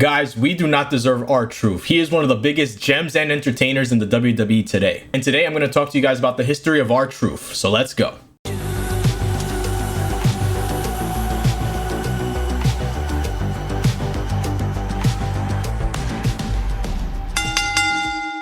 Guys, we do not deserve R-Truth. He is one of the biggest gems and entertainers in the WWE today. And today I'm going to talk to you guys about the history of R-Truth. So let's go.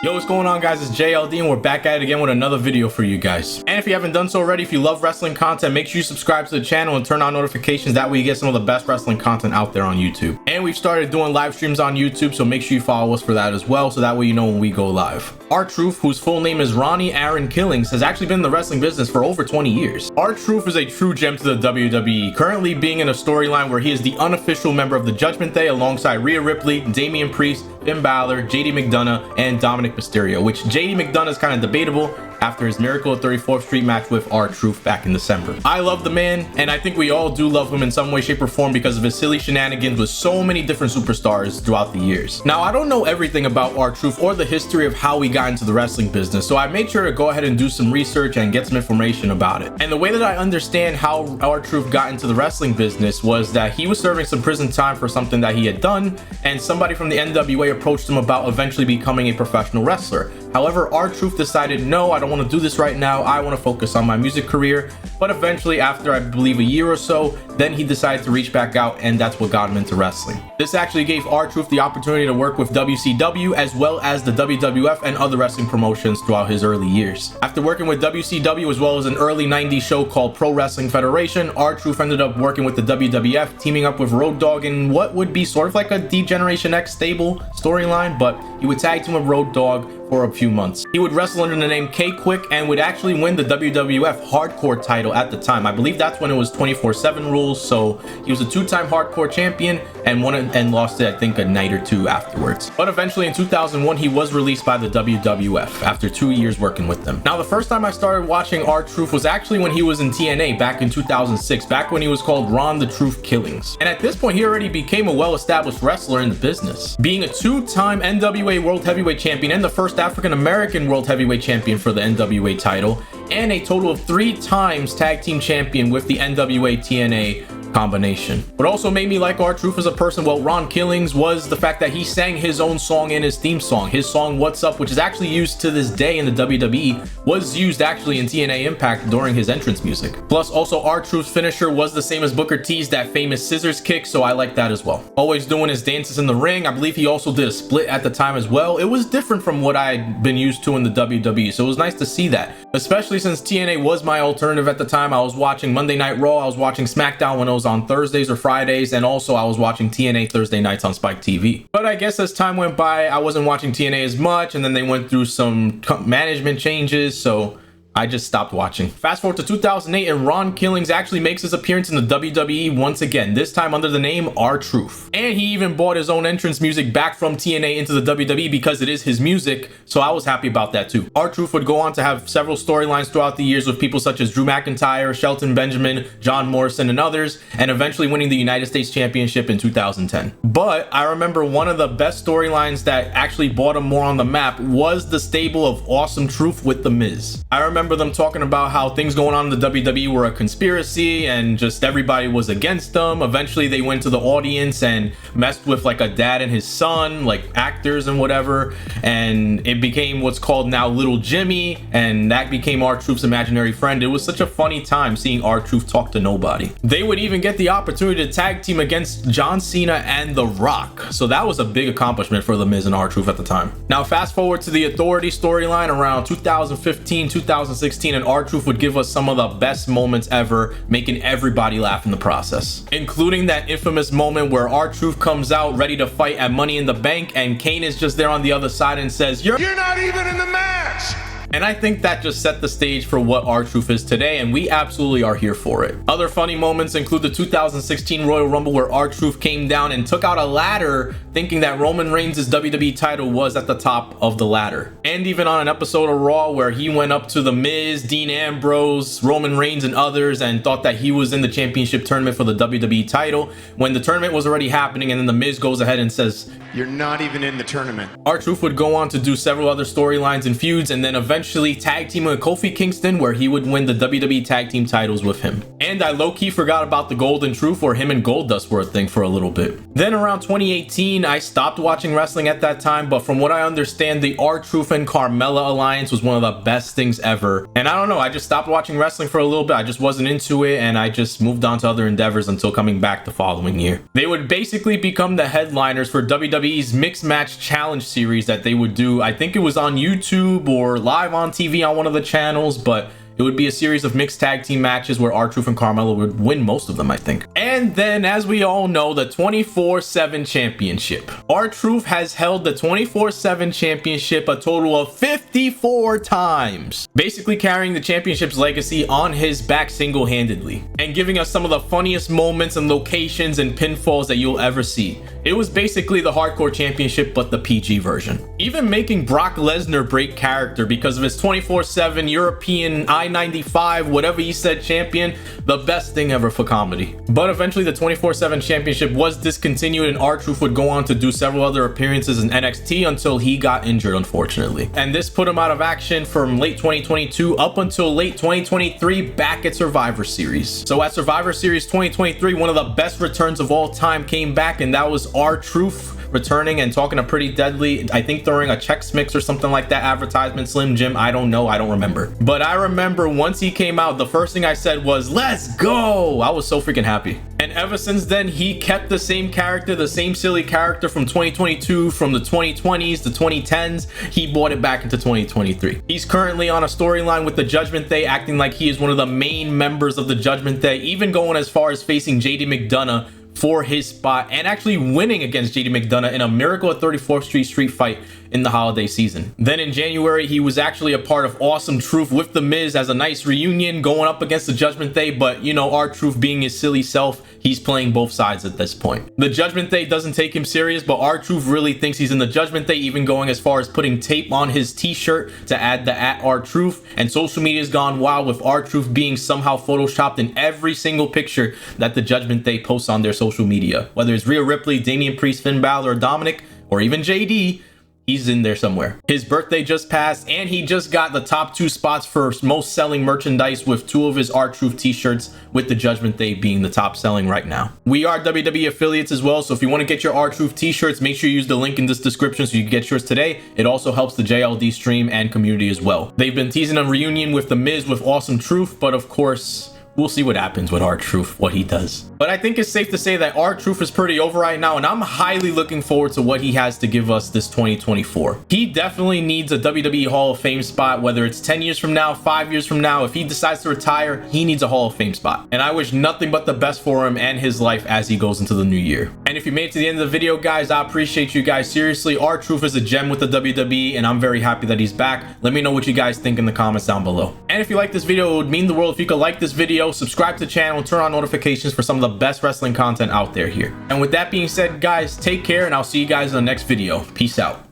Yo, what's going on, guys? It's JLD and we're back at it again with another video for you guys. And if you haven't done so already, if you love wrestling content, make sure you subscribe to the channel and turn on notifications. That way you get some of the best wrestling content out there on YouTube. And we've started doing live streams on YouTube, so make sure you follow us for that as well, so that way you know when we go live. R-Truth, whose full name is Ronnie Aaron Killings, has actually been in the wrestling business for over 20 years. R-Truth is a true gem to the WWE, currently being in a storyline where he is the unofficial member of the Judgment Day alongside Rhea Ripley, Damian Priest, Finn Balor, JD McDonough, and Dominic Mysterio, which JD McDonough is kind of debatable after his Miracle at 34th Street match with R-Truth back in December. I love the man, and I think we all do love him in some way, shape, or form because of his silly shenanigans with so many different superstars throughout the years. Now, I don't know everything about R-Truth or the history of how he got into the wrestling business, so I made sure to go ahead and do some research and get some information about it. And the way that I understand how R-Truth got into the wrestling business was that he was serving some prison time for something that he had done, and somebody from the NWA approached him about eventually becoming a professional wrestler. However, R-Truth decided, no, I don't want to do this right now. I want to focus on my music career. But eventually, after I believe a year or so, then he decided to reach back out, and that's what got him into wrestling. This actually gave R-Truth the opportunity to work with WCW as well as the WWF and other wrestling promotions throughout his early years. After working with WCW as well as an early 90s show called Pro Wrestling Federation, R-Truth ended up working with the WWF, teaming up with Road Dogg in what would be sort of like a D-Generation X stable storyline, but he would tag team with Road Dogg for a few months. He would wrestle under the name K-Quick and would actually win the WWF Hardcore title at the time. I believe that's when it was 24/7 rules, so he was a two-time Hardcore champion and won it and lost it, I think, a night or two afterwards. But eventually in 2001, he was released by the WWF after 2 years working with them. Now, the first time I started watching R-Truth was actually when he was in TNA back in 2006, back when he was called Ron the Truth Killings. And at this point, he already became a well-established wrestler in the business, being a two-time NWA World Heavyweight Champion and the first African-American World Heavyweight Champion for the NWA title, and a total of 3 times tag team champion with the NWA TNA combination. What also made me like R-Truth as a person, well, Ron Killings, was the fact that he sang his own song in his theme song. His song What's Up, which is actually used to this day in the WWE, was used actually in TNA Impact during his entrance music. Plus, also R-Truth's finisher was the same as Booker T's, that famous scissors kick, so I like that as well. Always doing his dances in the ring. I believe he also did a split at the time as well. It was different from what I'd been used to in the WWE, so it was nice to see that, especially since TNA was my alternative at the time. I was watching Monday Night Raw, I was watching SmackDown when it was on Thursdays or Fridays, and also I was watching TNA Thursday nights on Spike TV. But I guess as time went by, I wasn't watching TNA as much, and then they went through some management changes, so I just stopped watching. Fast forward to 2008, and Ron Killings actually makes his appearance in the WWE once again, this time under the name R-Truth. And he even bought his own entrance music back from TNA into the WWE because it is his music, so I was happy about that too. R-Truth would go on to have several storylines throughout the years with people such as Drew McIntyre, Shelton Benjamin, John Morrison, and others, and eventually winning the United States Championship in 2010. But I remember one of the best storylines that actually brought him more on the map was the stable of Awesome Truth with The Miz. I remember them talking about how things going on in the WWE were a conspiracy and just everybody was against them. Eventually they went to the audience and messed with like a dad and his son, like actors and whatever, and it became what's called now Little Jimmy, and that became R-Truth's imaginary friend. It was such a funny time seeing R-Truth talk to nobody. They would even get the opportunity to tag team against John Cena and The Rock, so that was a big accomplishment for The Miz and R-Truth at the time. Now fast forward to the Authority storyline around 2015, 2016, and R-Truth would give us some of the best moments ever, making everybody laugh in the process, including that infamous moment where R-Truth comes out ready to fight at Money in the Bank, and Kane is just there on the other side and says, You're not even in the match! And I think that just set the stage for what R-Truth is today, and we absolutely are here for it. Other funny moments include the 2016 Royal Rumble where R-Truth came down and took out a ladder thinking that Roman Reigns' WWE title was at the top of the ladder. And even on an episode of Raw where he went up to The Miz, Dean Ambrose, Roman Reigns, and others and thought that he was in the championship tournament for the WWE title when the tournament was already happening, and then The Miz goes ahead and says, You're not even in the tournament. R-Truth would go on to do several other storylines and feuds, and then eventually eventually tag teaming with Kofi Kingston, where he would win the WWE tag team titles with him. And I low-key forgot about the Golden Truth, where him and Goldust were a thing for a little bit. Then around 2018, I stopped watching wrestling at that time, but from what I understand, the R-Truth and Carmella alliance was one of the best things ever. And I don't know, I just stopped watching wrestling for a little bit. I just wasn't into it, and I just moved on to other endeavors until coming back the following year. They would basically become the headliners for WWE's Mixed Match Challenge series that they would do. I think it was on YouTube or live on TV on one of the channels, but it would be a series of mixed tag team matches where R-Truth and Carmella would win most of them, I think. And then, as we all know, the 24/7 championship. R-Truth has held the 24/7 championship a total of 54 times, basically carrying the championship's legacy on his back single-handedly, and giving us some of the funniest moments and locations and pinfalls that you'll ever see. It was basically the Hardcore Championship, but the PG version. Even making Brock Lesnar break character because of his 24/7 European I-95, whatever he said, champion, the best thing ever for comedy. But eventually the 24/7 championship was discontinued, and R-Truth would go on to do several other appearances in NXT until he got injured, unfortunately. And this put him out of action from late 2022 up until late 2023 back at Survivor Series. So at Survivor Series 2023, one of the best returns of all time came back, and that was R-Truth returning and talking a pretty deadly, I think during a Chex Mix or something like that advertisement, Slim Jim, I don't know, I don't remember. But I remember once he came out, the first thing I said was, "Let's go!" I was so freaking happy. And ever since then, he kept the same character, the same silly character from 2022, from the 2020s, the 2010s. He brought it back into 2023. He's currently on a storyline with the Judgment Day, acting like he is one of the main members of the Judgment Day, even going as far as facing JD McDonough for his spot, and actually winning against JD McDonough in a Miracle at 34th Street street fight in the holiday season. Then in January, he was actually a part of Awesome Truth with The Miz as a nice reunion going up against the Judgment Day, but you know, R-Truth being his silly self, he's playing both sides at this point. The Judgment Day doesn't take him serious, but R-Truth really thinks he's in the Judgment Day, even going as far as putting tape on his t-shirt to add the @R-Truth, and social media's gone wild with R-Truth being somehow photoshopped in every single picture that the Judgment Day posts on their social media. Whether it's Rhea Ripley, Damian Priest, Finn Balor, or Dominic, or even JD, he's in there somewhere. His birthday just passed, and he just got the top 2 spots for most selling merchandise with 2 of his R-Truth t-shirts, with the Judgment Day being the top selling right now. We are WWE affiliates as well, so if you want to get your R-Truth t-shirts, make sure you use the link in this description so you can get yours today. It also helps the JLD stream and community as well. They've been teasing a reunion with The Miz with Awesome Truth, but of course, we'll see what happens with R-Truth, what he does. But I think it's safe to say that R-Truth is pretty over right now, and I'm highly looking forward to what he has to give us this 2024. He definitely needs a WWE Hall of Fame spot, whether it's 10 years from now, 5 years from now. If he decides to retire, he needs a Hall of Fame spot. And I wish nothing but the best for him and his life as he goes into the new year. And if you made it to the end of the video, guys, I appreciate you guys. Seriously, R-Truth is a gem with the WWE, and I'm very happy that he's back. Let me know what you guys think in the comments down below. And if you like this video, it would mean the world if you could like this video, subscribe to the channel, and turn on notifications for some of the best wrestling content out there here. And with that being said, guys, take care, and I'll see you guys in the next video. Peace out.